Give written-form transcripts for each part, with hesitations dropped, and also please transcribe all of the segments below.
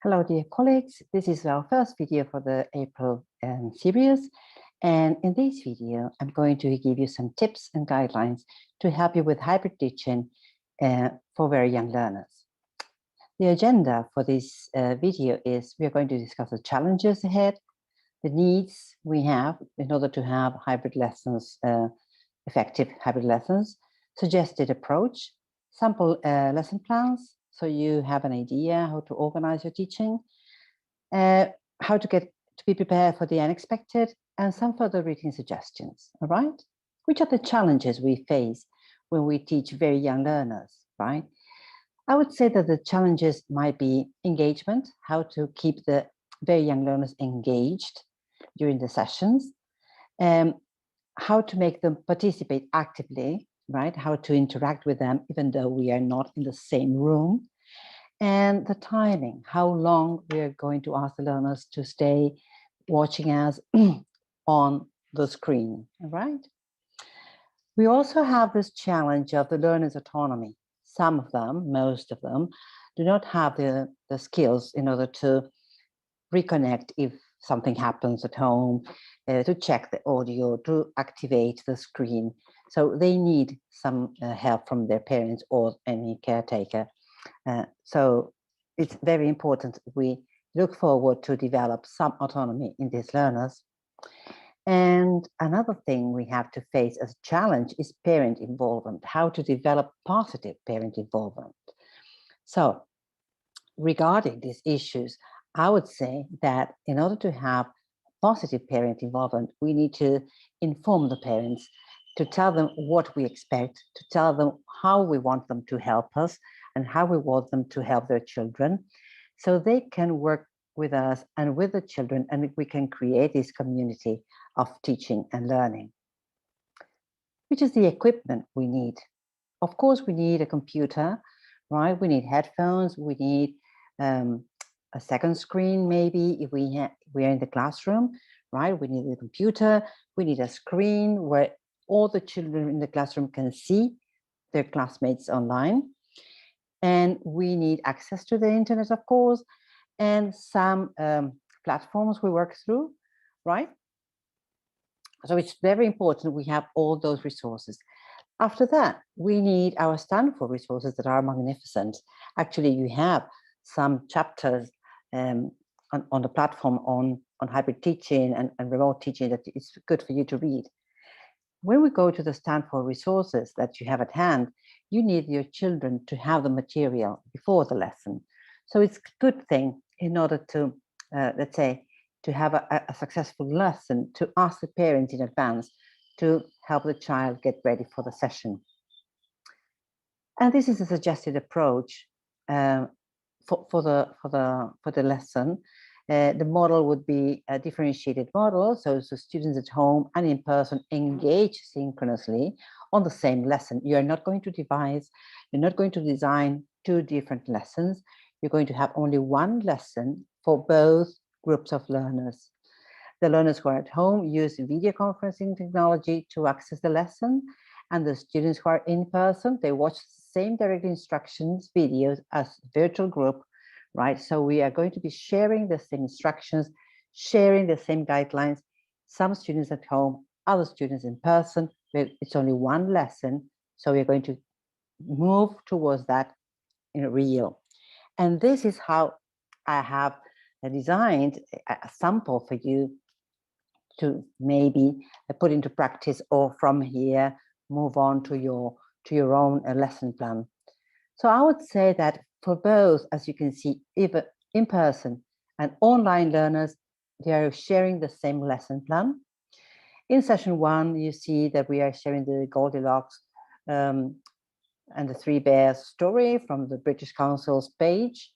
Hello, dear colleagues. This is our first video for the April series. And in this video, I'm going to give you some tips and guidelines to help you with hybrid teaching for very young learners. The agenda for this video is we are going to discuss the challenges ahead, the needs we have in order to have hybrid lessons, effective hybrid lessons, suggested approach, sample lesson plans, so you have an idea how to organize your teaching, how to be prepared for the unexpected, and some further reading suggestions, all right? Which are the challenges we face when we teach very young learners, right? I would say that the challenges might be engagement, how to keep the very young learners engaged during the sessions, how to make them participate actively, right? How to interact with them, even though we are not in the same room. And the timing, how long we are going to ask the learners to stay watching us on the screen, right? We also have this challenge of the learner's autonomy. Some of them, most of them, do not have the skills in order to reconnect if something happens at home, to check the audio, to activate the screen. So they need some help from their parents or any caretaker. So it's very important we look forward to develop some autonomy in these learners. And another thing we have to face as a challenge is parent involvement, how to develop positive parent involvement. So regarding these issues, I would say that in order to have positive parent involvement, we need to inform the parents, to tell them what we expect, to tell them how we want them to help us and how we want them to help their children, so they can work with us and with the children, and we can create this community of teaching and learning. Which is the equipment we need? Of course, we need a computer, right? We need headphones, we need a second screen, maybe if we are in the classroom, right? We need a computer, we need a screen where all the children in the classroom can see their classmates online. And we need access to the internet, of course, and some platforms we work through, right? So it's very important we have all those resources. After that, we need our Stanford resources that are magnificent. Actually, you have some chapters on the platform on hybrid teaching and remote teaching that is good for you to read. When we go to the Stanford resources that you have at hand, you need your children to have the material before the lesson. So it's a good thing in order to, let's say, to have a successful lesson, to ask the parents in advance to help the child get ready for the session. And this is a suggested approach for the lesson. The model would be a differentiated model, so students at home and in person engage synchronously on the same lesson. You're not going to you're not going to design two different lessons. You're going to have only one lesson for both groups of learners. The learners who are at home use video conferencing technology to access the lesson, and the students who are in person, they watch the same direct instructions videos as virtual group, right? So we are going to be sharing the same instructions, sharing the same guidelines, some students at home, other students in person. It's only one lesson, so we're going to move towards that in real. And this is how I have designed a sample for you to maybe put into practice, or from here move on to your own lesson plan. So I would say that for both, as you can see, either in person and online learners, they are sharing the same lesson plan. In session one, you see that we are sharing the Goldilocks and the Three Bears story from the British Council's page.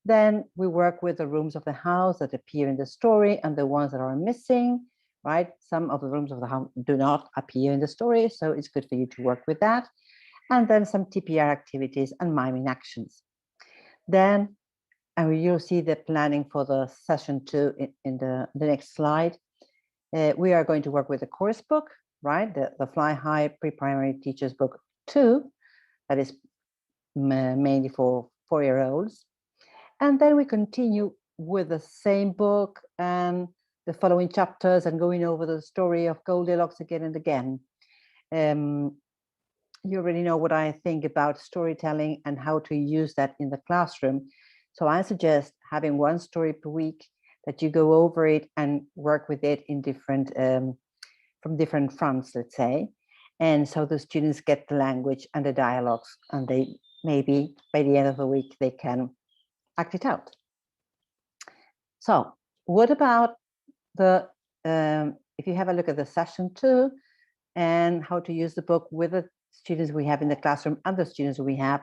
Then we work with the rooms of the house that appear in the story and the ones that are missing, right? Some of the rooms of the house do not appear in the story, so it's good for you to work with that. And then some TPR activities and miming actions. Then, and you'll see the planning for the session 2 in the next slide. We are going to work with the course book, right? The Fly High Pre-Primary Teachers Book 2, that is mainly for 4-year-olds. And then we continue with the same book and the following chapters and going over the story of Goldilocks again and again. You already know what I think about storytelling and how to use that in the classroom. So I suggest having one story per week, that you go over it and work with it in different, from different fronts, let's say. And so the students get the language and the dialogues, and they maybe by the end of the week, they can act it out. So what about the, if you have a look at the session 2 and how to use the book with the students we have in the classroom and the students we have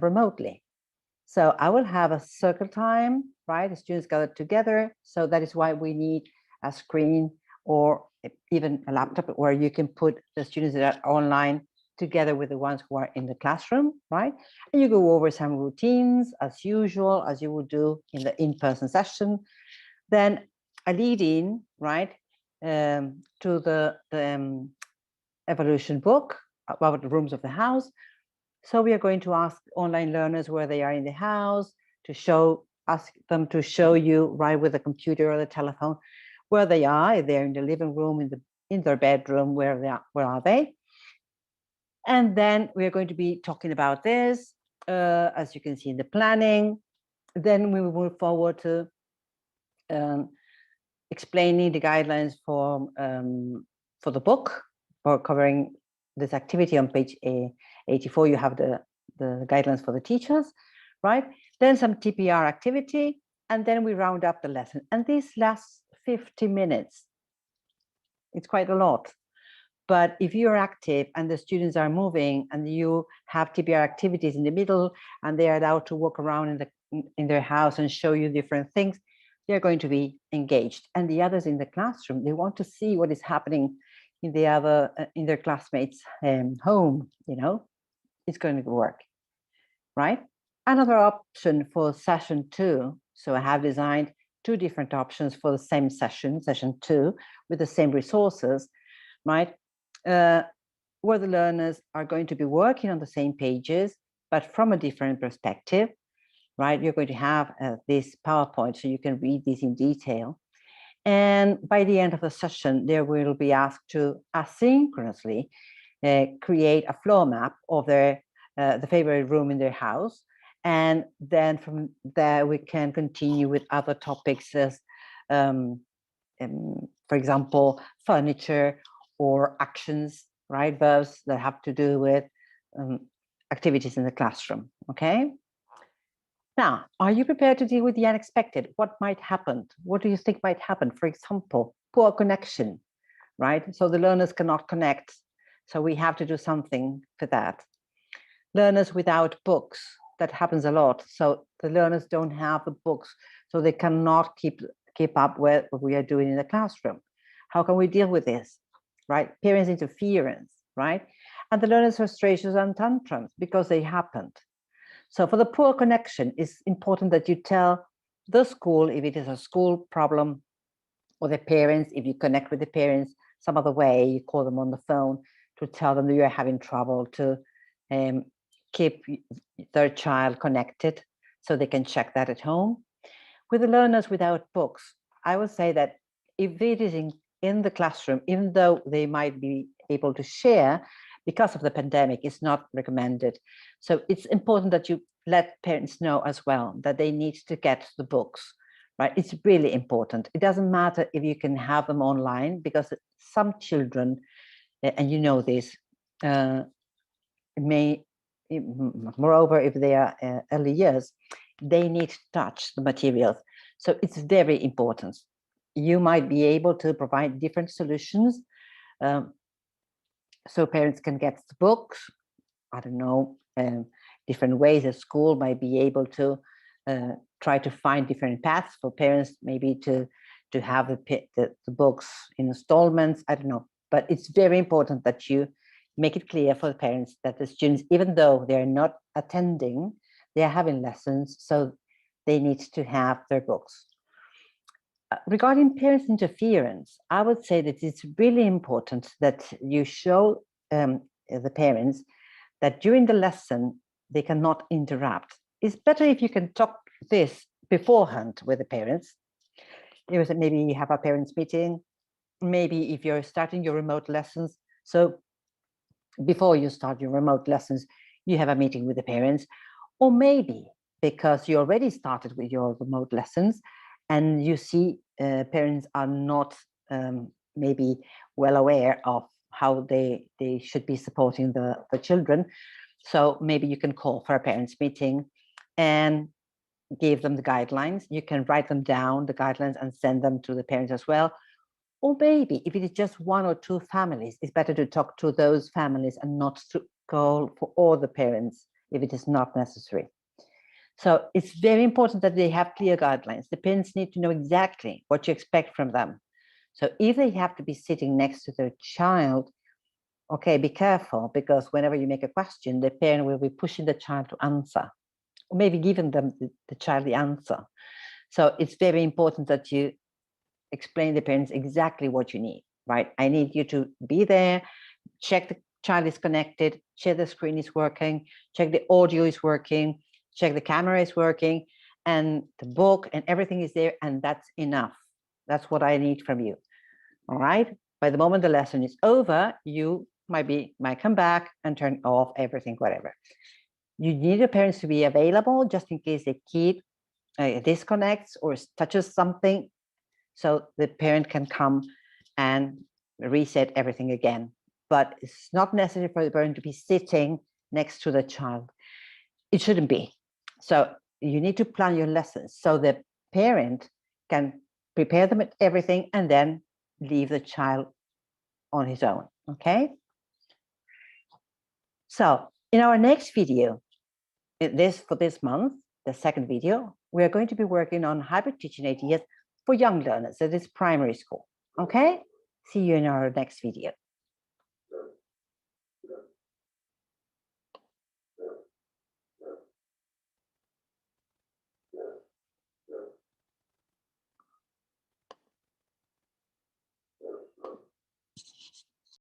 remotely. So I will have a circle time, right? The students gather together. So that is why we need a screen or even a laptop where you can put the students that are online together with the ones who are in the classroom, right? And you go over some routines as usual, as you would do in the in-person session. Then a lead-in, right, to the evolution book about the rooms of the house. So we are going to ask online learners where they are in the house, to ask them to show you right with the computer or the telephone where they are. If they're in the living room, in their bedroom, where are they? And then we're going to be talking about this, as you can see in the planning. Then we will move forward to explaining the guidelines for the book, or covering this activity on page 84. You have the guidelines for the teachers, right? Then some TPR activity, and then we round up the lesson. And this lasts 50 minutes. It's quite a lot. But if you're active and the students are moving and you have TPR activities in the middle and they are allowed to walk around in their house and show you different things, they're going to be engaged. And the others in the classroom, they want to see what is happening in their classmates' home, you know, it's going to work, right? Another option for session 2. So I have designed 2 different options for the same session 2, with the same resources, right? Where the learners are going to be working on the same pages, but from a different perspective, right? You're going to have this PowerPoint so you can read this in detail. And by the end of the session, they will be asked to asynchronously create a floor map of the favorite room in their house. And then from there, we can continue with other topics as, for example, furniture or actions, right? Verbs that have to do with activities in the classroom, okay? Now, are you prepared to deal with the unexpected? What might happen? What do you think might happen? For example, poor connection, right? So the learners cannot connect. So we have to do something for that. Learners without books, that happens a lot. So the learners don't have the books, so they cannot keep up with what we are doing in the classroom. How can we deal with this, right? Parents' interference, right? And the learners' frustrations and tantrums, because they happened. So for the poor connection, it's important that you tell the school if it is a school problem, or the parents, if you connect with the parents some other way, you call them on the phone to tell them that you're having trouble to keep their child connected so they can check that at home. With the learners without books, I would say that if it is in the classroom, even though they might be able to share, because of the pandemic, it's not recommended. So it's important that you let parents know as well that they need to get the books, right? It's really important. It doesn't matter if you can have them online, because some children, and you know this, moreover, if they are early years, they need to touch the materials. So it's very important. You might be able to provide different solutions, so parents can get the books. I don't know, different ways. A school might be able to try to find different paths for parents, maybe to have the books in installments. I don't know, but it's very important that you make it clear for the parents that the students, even though they're not attending, they are having lessons, so they need to have their books. Regarding parents' interference, I would say that it's really important that you show the parents that during the lesson, they cannot interrupt. It's better if you can talk this beforehand with the parents. Maybe you have a parents meeting, maybe if you're starting your remote lessons. So before you start your remote lessons, you have a meeting with the parents, or maybe because you already started with your remote lessons and you see parents are not maybe well aware of how they should be supporting the children. So maybe you can call for a parents meeting and give them the guidelines. You can write them down, the guidelines, and send them to the parents as well. Or maybe if it is just one or two families, it's better to talk to those families and not to call for all the parents if it is not necessary. So it's very important that they have clear guidelines. The parents need to know exactly what you expect from them. So if they have to be sitting next to their child, okay, be careful, because whenever you make a question, the parent will be pushing the child to answer, or maybe giving them the child the answer. So it's very important that you explain to the parents exactly what you need, right? I need you to be there, check the child is connected, check the screen is working, check the audio is working, check the camera is working, and the book and everything is there, and that's enough. That's what I need from you. All right. By the moment the lesson is over, you might come back and turn off everything, whatever. You need your parents to be available just in case the kid disconnects or touches something, so the parent can come and reset everything again. But it's not necessary for the parent to be sitting next to the child. It shouldn't be. So you need to plan your lessons so the parent can prepare them at everything and then leave the child on his own, okay? So in our next video, for this month, the second video, we are going to be working on hybrid teaching ideas for young learners, that is primary school, okay? See you in our next video.